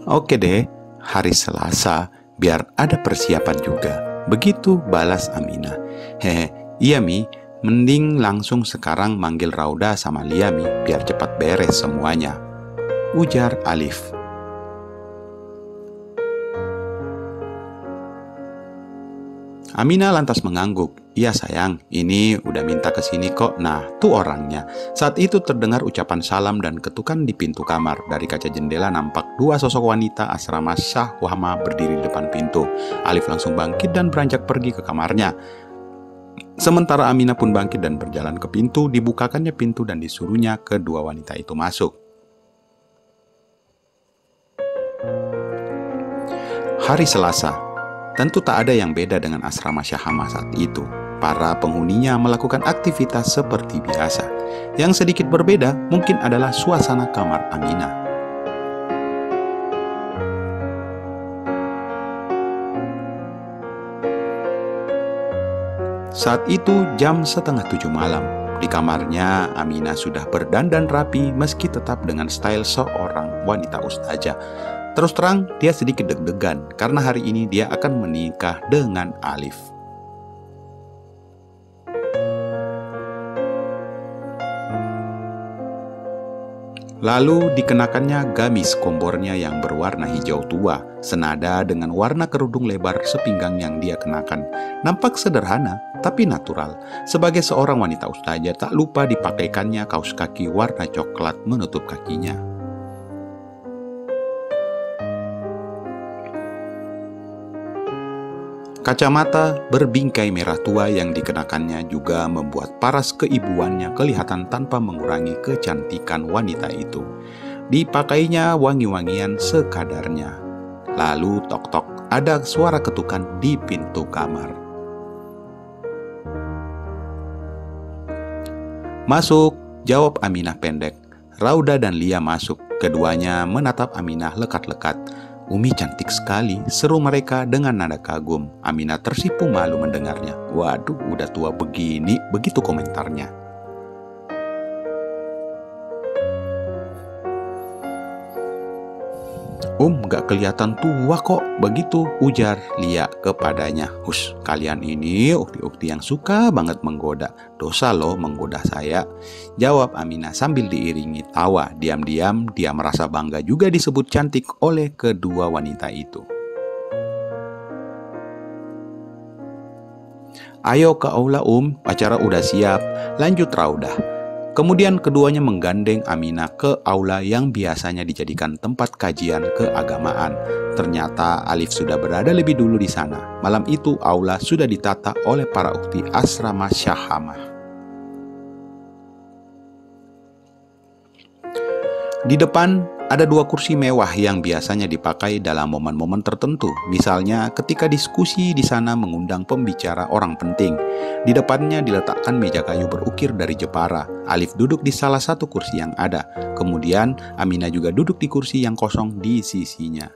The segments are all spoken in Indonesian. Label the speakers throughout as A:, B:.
A: Oke deh, hari Selasa, biar ada persiapan juga. Begitu balas Aminah. Hehe, iya Mi, mending langsung sekarang manggil Rauda sama Lia Mi, biar cepat beres semuanya, ujar Alif. Aminah lantas mengangguk. Iya sayang, ini udah minta kesini kok. Nah, tuh orangnya. Saat itu terdengar ucapan salam dan ketukan di pintu kamar. Dari kaca jendela nampak dua sosok wanita asrama Syah Wahma berdiri di depan pintu. Alif langsung bangkit dan beranjak pergi ke kamarnya. Sementara Aminah pun bangkit dan berjalan ke pintu. Dibukakannya pintu dan disuruhnya kedua wanita itu masuk. Hari Selasa. Tentu tak ada yang beda dengan asrama Syahama saat itu. Para penghuninya melakukan aktivitas seperti biasa. Yang sedikit berbeda mungkin adalah suasana kamar Aminah. Saat itu jam 6:30 malam. Di kamarnya Aminah sudah berdandan rapi meski tetap dengan style seorang wanita ustazah. Terus terang, dia sedikit deg-degan karena hari ini dia akan menikah dengan Alif. Lalu dikenakannya gamis kombornya yang berwarna hijau tua, senada dengan warna kerudung lebar sepinggang yang dia kenakan. Nampak sederhana, tapi natural. Sebagai seorang wanita ustazah, tak lupa dipakaikannya kaos kaki warna coklat menutup kakinya. Kacamata berbingkai merah tua yang dikenakannya juga membuat paras keibuannya kelihatan tanpa mengurangi kecantikan wanita itu. Dipakainya wangi-wangian sekadarnya. Lalu tok-tok, ada suara ketukan di pintu kamar. Masuk, jawab Aminah pendek. Rauda dan Lia masuk. Keduanya menatap Aminah lekat-lekat. Umi cantik sekali, seru mereka dengan nada kagum. Aminah tersipu malu mendengarnya. Waduh, udah tua begini, begitu komentarnya. Gak kelihatan tua kok, begitu ujar Lia kepadanya. Hush, kalian ini ukti-ukti yang suka banget menggoda. Dosa loh menggoda saya, jawab Aminah sambil diiringi tawa. Diam-diam dia merasa bangga juga disebut cantik oleh kedua wanita itu. Ayo ke aula acara udah siap, lanjut Rauda. Kemudian keduanya menggandeng Aminah ke aula yang biasanya dijadikan tempat kajian keagamaan. Ternyata Alif sudah berada lebih dulu di sana. Malam itu aula sudah ditata oleh para ukti asrama Syahama. Di depan ada dua kursi mewah yang biasanya dipakai dalam momen-momen tertentu. Misalnya ketika diskusi di sana mengundang pembicara orang penting. Di depannya diletakkan meja kayu berukir dari Jepara. Alif duduk di salah satu kursi yang ada. Kemudian Aminah juga duduk di kursi yang kosong di sisinya.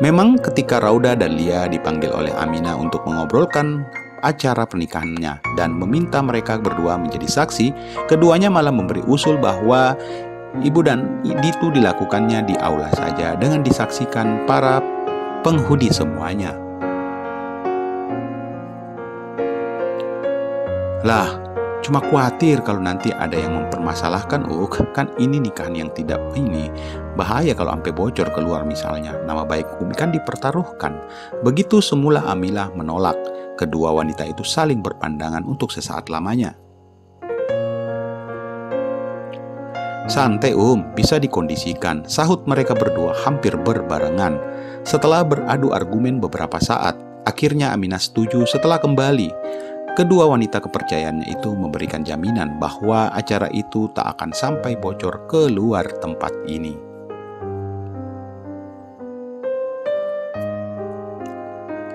A: Memang ketika Rauda dan Lia dipanggil oleh Aminah untuk mengobrolkan acara pernikahannya dan meminta mereka berdua menjadi saksi, keduanya malah memberi usul bahwa ibu dan itu dilakukannya di aula saja dengan disaksikan para penghuni semuanya. Lah, cuma khawatir kalau nanti ada yang mempermasalahkan, kan ini nikahan yang tidak ini. Bahaya kalau sampai bocor keluar misalnya, nama baik Umi kan dipertaruhkan. Begitu semula Aminah menolak. Kedua wanita itu saling berpandangan untuk sesaat lamanya. Santai bisa dikondisikan, sahut mereka berdua hampir berbarengan. Setelah beradu argumen beberapa saat, akhirnya Aminah setuju. Setelah kembali, kedua wanita kepercayaannya itu memberikan jaminan bahwa acara itu tak akan sampai bocor keluar tempat ini.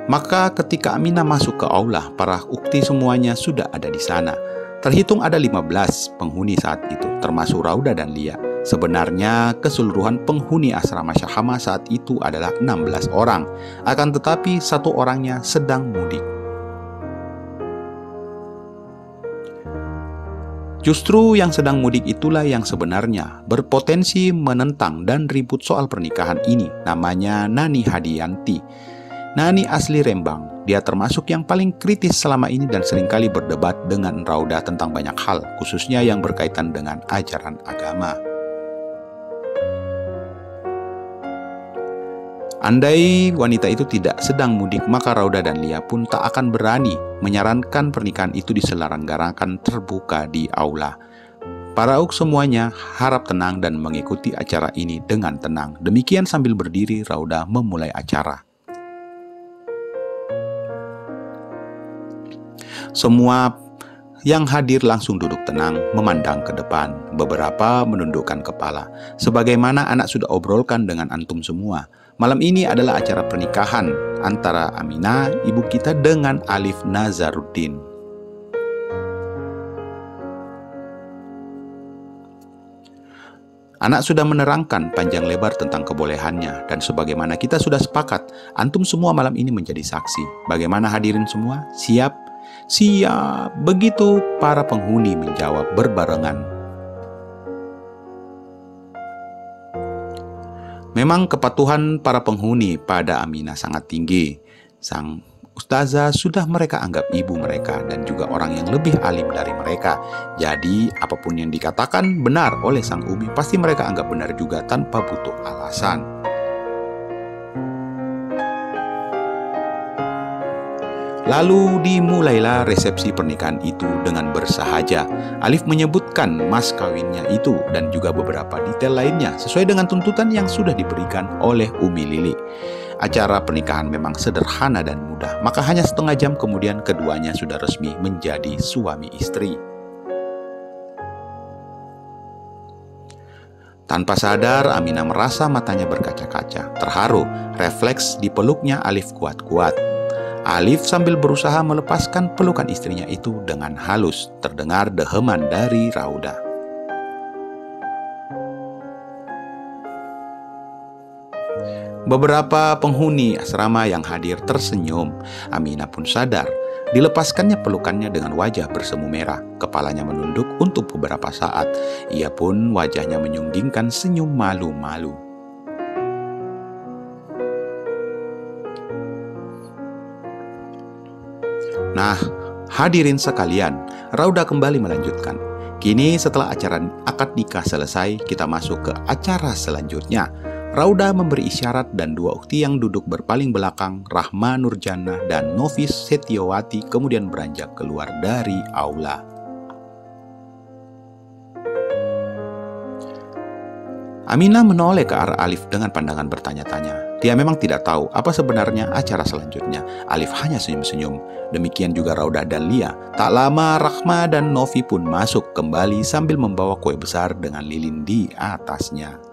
A: Maka ketika Aminah masuk ke aula, para ukti semuanya sudah ada di sana. Terhitung ada 15 penghuni saat itu, termasuk Rauda dan Lia. Sebenarnya keseluruhan penghuni asrama Syahama saat itu adalah 16 orang. Akan tetapi satu orangnya sedang mudik. Justru yang sedang mudik itulah yang sebenarnya berpotensi menentang dan ribut soal pernikahan ini. Namanya Nani Hadianti. Nani asli Rembang. Dia termasuk yang paling kritis selama ini dan seringkali berdebat dengan Rauda tentang banyak hal, khususnya yang berkaitan dengan ajaran agama. Andai wanita itu tidak sedang mudik, maka Rauda dan Lia pun tak akan berani menyarankan pernikahan itu diselenggarakan terbuka di aula. Para uk semuanya harap tenang dan mengikuti acara ini dengan tenang. Demikian sambil berdiri, Rauda memulai acara. Semua yang hadir langsung duduk tenang, memandang ke depan. Beberapa menundukkan kepala. Sebagaimana anak sudah obrolkan dengan antum semua, malam ini adalah acara pernikahan antara Aminah, ibu kita, dengan Alif Nazaruddin. Anak sudah menerangkan panjang lebar tentang kebolehannya, dan sebagaimana kita sudah sepakat, antum semua malam ini menjadi saksi. Bagaimana hadirin semua? Siap? Siap. Begitu para penghuni menjawab berbarengan. Memang kepatuhan para penghuni pada Aminah sangat tinggi. Sang ustazah sudah mereka anggap ibu mereka dan juga orang yang lebih alim dari mereka. Jadi apapun yang dikatakan benar oleh sang umi pasti mereka anggap benar juga tanpa butuh alasan. Lalu dimulailah resepsi pernikahan itu dengan bersahaja. Alif menyebutkan mas kawinnya itu dan juga beberapa detail lainnya sesuai dengan tuntutan yang sudah diberikan oleh Umi Lili. Acara pernikahan memang sederhana dan mudah, maka hanya setengah jam kemudian keduanya sudah resmi menjadi suami istri. Tanpa sadar, Aminah merasa matanya berkaca-kaca. Terharu, refleks dipeluknya Alif kuat-kuat. Alif sambil berusaha melepaskan pelukan istrinya itu dengan halus. Terdengar deheman dari Rauda. Beberapa penghuni asrama yang hadir tersenyum. Aminah pun sadar. Dilepaskannya pelukannya dengan wajah bersemu merah. Kepalanya menunduk untuk beberapa saat. Ia pun wajahnya menyunggingkan senyum malu-malu. Nah, hadirin sekalian, Rauda kembali melanjutkan. Kini setelah acara akad nikah selesai, kita masuk ke acara selanjutnya. Rauda memberi isyarat dan dua ukti yang duduk berpaling belakang, Rahma Nurjannah dan Nofis Setiawati, kemudian beranjak keluar dari aula. Aminah menoleh ke arah Alif dengan pandangan bertanya-tanya. Dia memang tidak tahu apa sebenarnya acara selanjutnya. Alif hanya senyum-senyum. Demikian juga Rauda dan Lia. Tak lama Rahma dan Novi pun masuk kembali sambil membawa kue besar dengan lilin di atasnya.